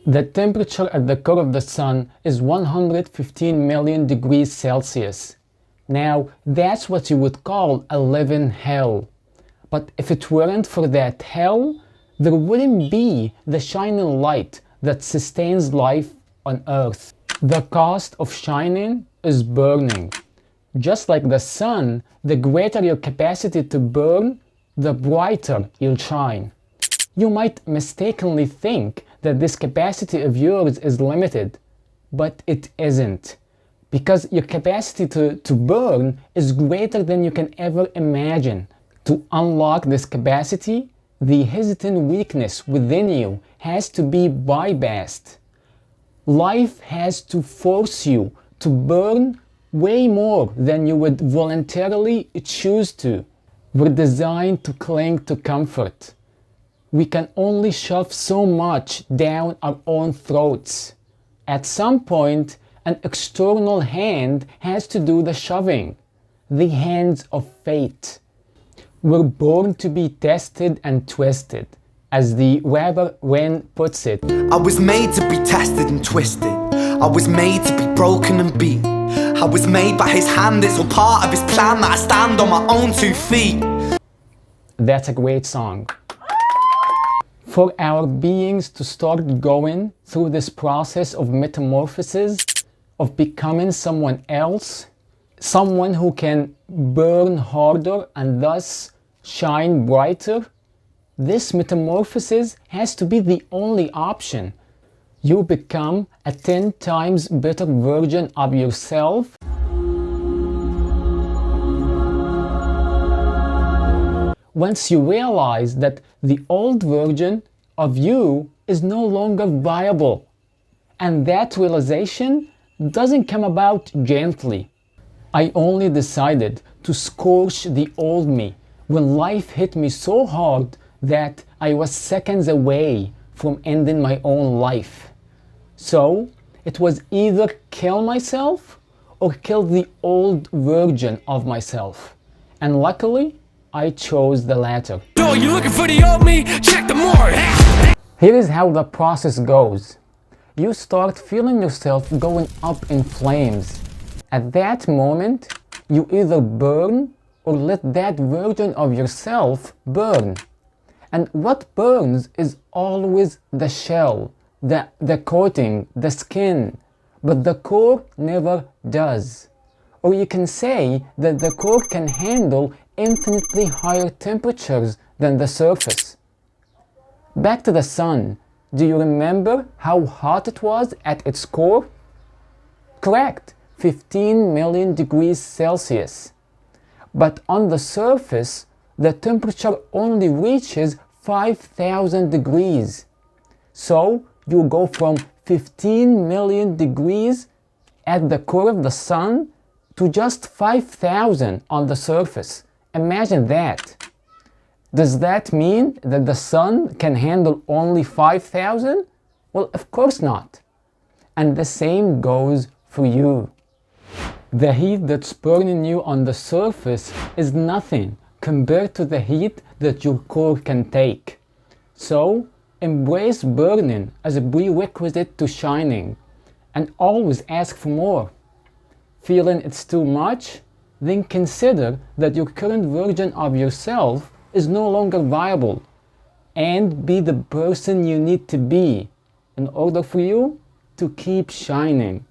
The temperature at the core of the Sun is 115 million degrees Celsius. Now, that's what you would call a living hell. But if it weren't for that hell, there wouldn't be the shining light that sustains life on Earth. The cost of shining is burning. Just like the sun, the greater your capacity to burn, the brighter you'll shine. You might mistakenly think that this capacity of yours is limited, but it isn't. Because your capacity to burn is greater than you can ever imagine. To unlock this capacity, the hesitant weakness within you has to be bypassed. Life has to force you to burn way more than you would voluntarily choose to. We're designed to cling to comfort. We can only shove so much down our own throats. At some point, an external hand has to do the shoving. The hands of fate. We're born to be tested and twisted. As the rapper Ren puts it, I was made to be tested and twisted. I was made to be broken and beat. I was made by his hand, it's all part of his plan that I stand on my own 2 feet. That's a great song. For our beings to start going through this process of metamorphosis, of becoming someone else, someone who can burn harder and thus shine brighter, this metamorphosis has to be the only option. You become a 10 times better version of yourself. Once you realize that the old version of you is no longer viable. And that realization doesn't come about gently. I only decided to scorch the old me when life hit me so hard that I was seconds away from ending my own life. So it was either kill myself or kill the old version of myself. And luckily, I chose the latter. So you looking for the old me? Check the Morgue. Here is how the process goes. You start feeling yourself going up in flames. At that moment, you either burn or let that version of yourself burn. And what burns is always the shell, the coating, the skin, but the core never does. Or you can say that the core can handle infinitely higher temperatures than the surface. Back to the sun. Do you remember how hot it was at its core? Correct, 15 million degrees Celsius. But on the surface, the temperature only reaches 5,000 degrees. So you go from 15 million degrees at the core of the sun to just 5,000 on the surface. Imagine that. Does that mean that the sun can handle only 5,000? Well, of course not. And the same goes for you. The heat that's burning you on the surface is nothing compared to the heat that your core can take. So, embrace burning as a prerequisite to shining, and always ask for more. Feeling it's too much? Then consider that your current version of yourself is no longer viable, and be the person you need to be in order for you to keep shining.